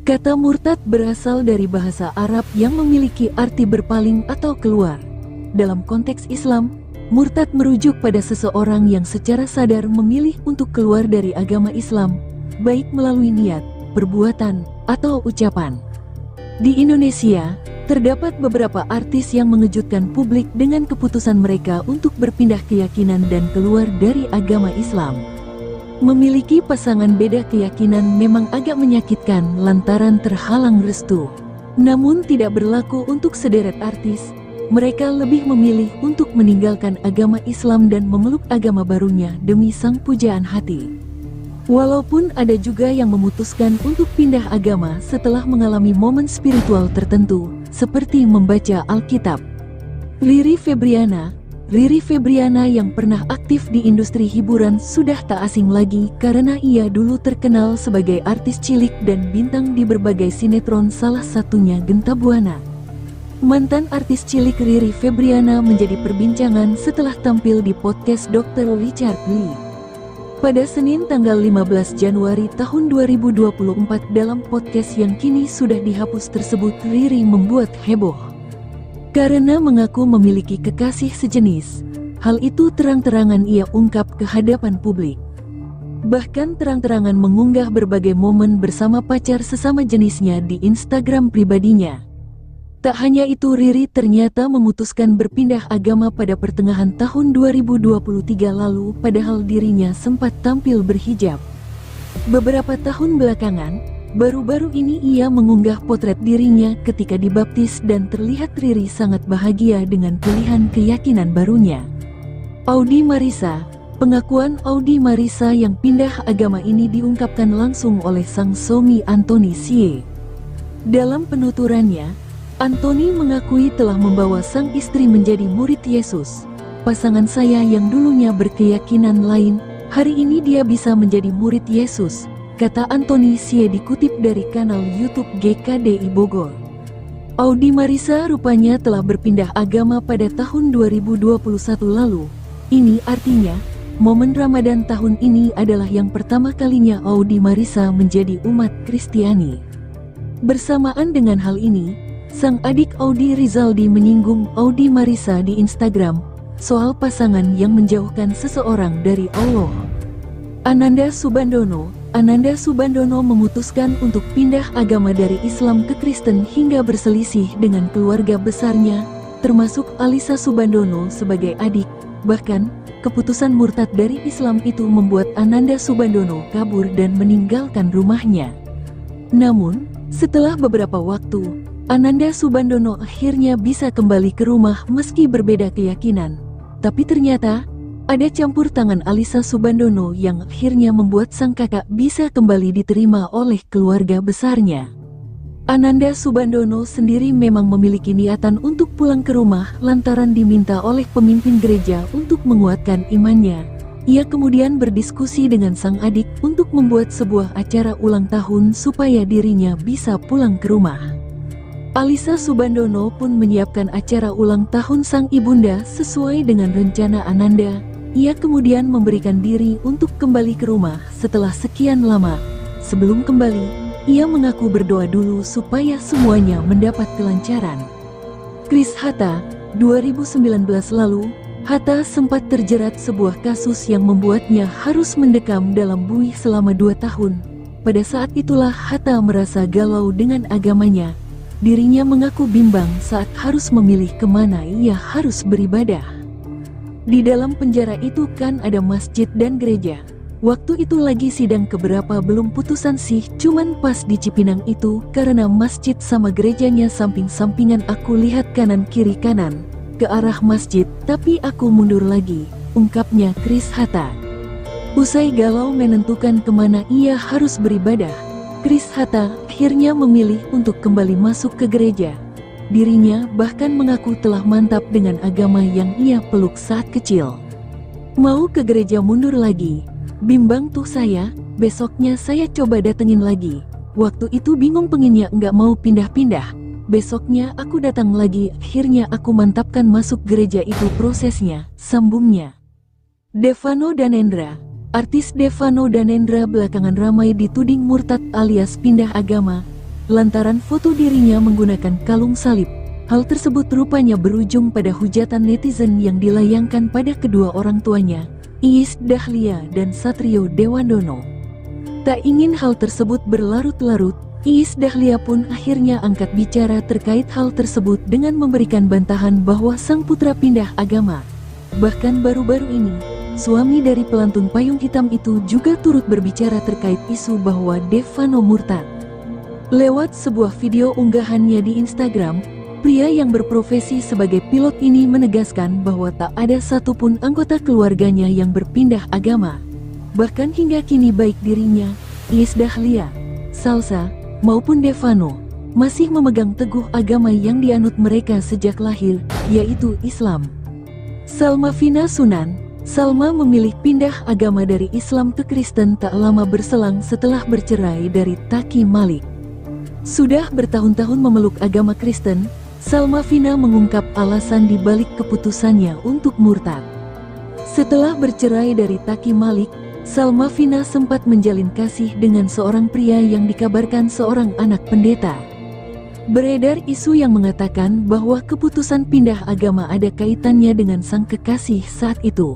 Kata murtad berasal dari bahasa Arab yang memiliki arti berpaling atau keluar. Dalam konteks Islam, murtad merujuk pada seseorang yang secara sadar memilih untuk keluar dari agama Islam, baik melalui niat, perbuatan, atau ucapan. Di Indonesia, terdapat beberapa artis yang mengejutkan publik dengan keputusan mereka untuk berpindah keyakinan dan keluar dari agama Islam. Memiliki pasangan beda keyakinan memang agak menyakitkan lantaran terhalang restu. Namun tidak berlaku untuk sederet artis. Mereka lebih memilih untuk meninggalkan agama Islam dan memeluk agama barunya demi sang pujaan hati. Walaupun ada juga yang memutuskan untuk pindah agama setelah mengalami momen spiritual tertentu, seperti membaca Alkitab. Riri Febriana yang pernah aktif di industri hiburan sudah tak asing lagi karena ia dulu terkenal sebagai artis cilik dan bintang di berbagai sinetron, salah satunya Genta Buana. Mantan artis cilik Riri Febriana menjadi perbincangan setelah tampil di podcast Dr. Richard Lee. Pada Senin tanggal 15 Januari tahun 2024 dalam podcast yang kini sudah dihapus tersebut, Riri membuat heboh karena mengaku memiliki kekasih sejenis. Hal itu terang-terangan ia ungkap ke hadapan publik. Bahkan terang-terangan mengunggah berbagai momen bersama pacar sesama jenisnya di Instagram pribadinya. Tak hanya itu, Riri ternyata memutuskan berpindah agama pada pertengahan tahun 2023 lalu, padahal dirinya sempat tampil berhijab. Beberapa tahun belakangan, baru-baru ini ia mengunggah potret dirinya ketika dibaptis dan terlihat Riri sangat bahagia dengan pilihan keyakinan barunya. Pengakuan Audi Marisa yang pindah agama ini diungkapkan langsung oleh sang suami Anthony Sie. Dalam penuturannya, Anthony mengakui telah membawa sang istri menjadi murid Yesus. Pasangan saya yang dulunya berkeyakinan lain, hari ini dia bisa menjadi murid Yesus, kata Anthony Sie dikutip dari kanal YouTube GKDI Bogor. Audi Marisa rupanya telah berpindah agama pada tahun 2021 lalu. Ini artinya, momen Ramadan tahun ini adalah yang pertama kalinya Audi Marisa menjadi umat Kristiani. Bersamaan dengan hal ini, sang adik Audi Rizaldi menyinggung Audi Marisa di Instagram soal pasangan yang menjauhkan seseorang dari Allah. Ananda Subandono memutuskan untuk pindah agama dari Islam ke Kristen hingga berselisih dengan keluarga besarnya, termasuk Alyssa Subandono sebagai adik. Bahkan, keputusan murtad dari Islam itu membuat Ananda Subandono kabur dan meninggalkan rumahnya. Namun, setelah beberapa waktu, Ananda Subandono akhirnya bisa kembali ke rumah meski berbeda keyakinan. Tapi ternyata, ada campur tangan Alyssa Subandono yang akhirnya membuat sang kakak bisa kembali diterima oleh keluarga besarnya. Ananda Subandono sendiri memang memiliki niatan untuk pulang ke rumah lantaran diminta oleh pemimpin gereja untuk menguatkan imannya. Ia kemudian berdiskusi dengan sang adik untuk membuat sebuah acara ulang tahun supaya dirinya bisa pulang ke rumah. Alyssa Subandono pun menyiapkan acara ulang tahun sang ibunda sesuai dengan rencana Ananda. Ia kemudian memberikan diri untuk kembali ke rumah setelah sekian lama. Sebelum kembali, ia mengaku berdoa dulu supaya semuanya mendapat kelancaran. Chris Hatta, 2019 lalu, Hatta sempat terjerat sebuah kasus yang membuatnya harus mendekam dalam buih selama 2 tahun. Pada saat itulah Hatta merasa galau dengan agamanya. Dirinya mengaku bimbang saat harus memilih kemana ia harus beribadah. Di dalam penjara itu kan ada masjid dan gereja. Waktu itu lagi sidang keberapa belum putusan sih, cuman pas di Cipinang itu karena masjid sama gerejanya samping-sampingan, aku lihat kanan kiri kanan ke arah masjid, tapi aku mundur lagi, ungkapnya Chris Hatta. Usai galau menentukan kemana ia harus beribadah, Chris Hatta akhirnya memilih untuk kembali masuk ke gereja. Dirinya bahkan mengaku telah mantap dengan agama yang ia peluk saat kecil. Mau ke gereja mundur lagi, bimbang tuh saya, besoknya saya coba datengin lagi. Waktu itu bingung pengennya nggak mau pindah-pindah. Besoknya aku datang lagi, akhirnya aku mantapkan masuk gereja itu prosesnya, sambungnya. Devano Danendra. Artis Devano Danendra belakangan ramai dituding murtad alias pindah agama. lantaran foto dirinya menggunakan kalung salib. Hal tersebut rupanya berujung pada hujatan netizen yang dilayangkan pada kedua orang tuanya, Iis Dahlia dan Satrio Dewandono. Tak ingin hal tersebut berlarut-larut, Iis Dahlia pun akhirnya angkat bicara terkait hal tersebut dengan memberikan bantahan bahwa sang putra pindah agama. Bahkan baru-baru ini, suami dari pelantun payung hitam itu juga turut berbicara terkait isu bahwa Devano murtad. Lewat sebuah video unggahannya di Instagram, pria yang berprofesi sebagai pilot ini menegaskan bahwa tak ada satupun anggota keluarganya yang berpindah agama. Bahkan hingga kini baik dirinya, Iis Dahlia, Salsa, maupun Devano masih memegang teguh agama yang dianut mereka sejak lahir, yaitu Islam. Salma Vina Sunan, Salma memilih pindah agama dari Islam ke Kristen tak lama berselang setelah bercerai dari Taki Malik. Sudah bertahun-tahun memeluk agama Kristen, Salma Vina mengungkap alasan di balik keputusannya untuk murtad. Setelah bercerai dari Taki Malik, Salma Vina sempat menjalin kasih dengan seorang pria yang dikabarkan seorang anak pendeta. Beredar isu yang mengatakan bahwa keputusan pindah agama ada kaitannya dengan sang kekasih saat itu.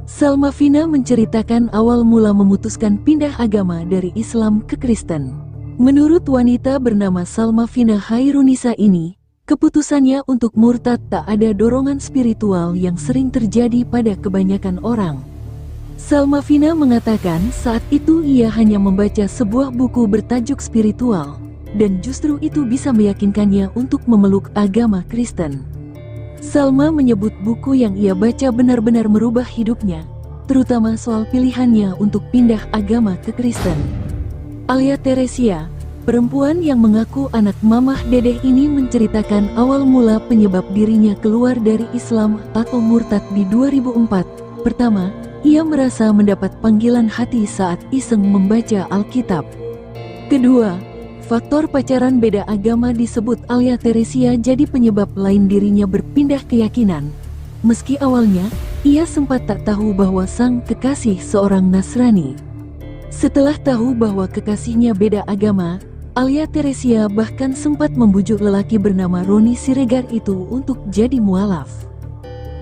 Salma Vina menceritakan awal mula memutuskan pindah agama dari Islam ke Kristen. Menurut wanita bernama Salma Vina Hairunisa ini, keputusannya untuk murtad tak ada dorongan spiritual yang sering terjadi pada kebanyakan orang. Salma Vina mengatakan saat itu ia hanya membaca sebuah buku bertajuk spiritual, dan justru itu bisa meyakinkannya untuk memeluk agama Kristen. Salma menyebut buku yang ia baca benar-benar merubah hidupnya, terutama soal pilihannya untuk pindah agama ke Kristen. Alia Teresia, perempuan yang mengaku anak mamah dedeh ini menceritakan awal mula penyebab dirinya keluar dari Islam atau murtad di 2004. Pertama, ia merasa mendapat panggilan hati saat iseng membaca Alkitab. Kedua, faktor pacaran beda agama disebut Alia Teresia jadi penyebab lain dirinya berpindah keyakinan. Meski awalnya, ia sempat tak tahu bahwa sang kekasih seorang Nasrani. Setelah tahu bahwa kekasihnya beda agama, Alia Teresia bahkan sempat membujuk lelaki bernama Roni Siregar itu untuk jadi mualaf.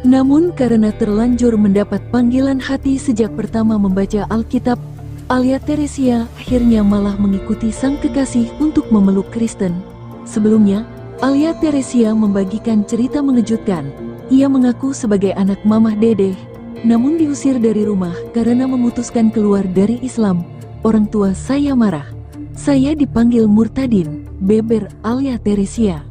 Namun karena terlanjur mendapat panggilan hati sejak pertama membaca Alkitab, Alia Teresia akhirnya malah mengikuti sang kekasih untuk memeluk Kristen. Sebelumnya, Alia Teresia membagikan cerita mengejutkan. Ia mengaku sebagai anak mamah dedeh, namun diusir dari rumah karena memutuskan keluar dari Islam. Orang tua saya marah. Saya dipanggil murtadin, beber Alia Teresia.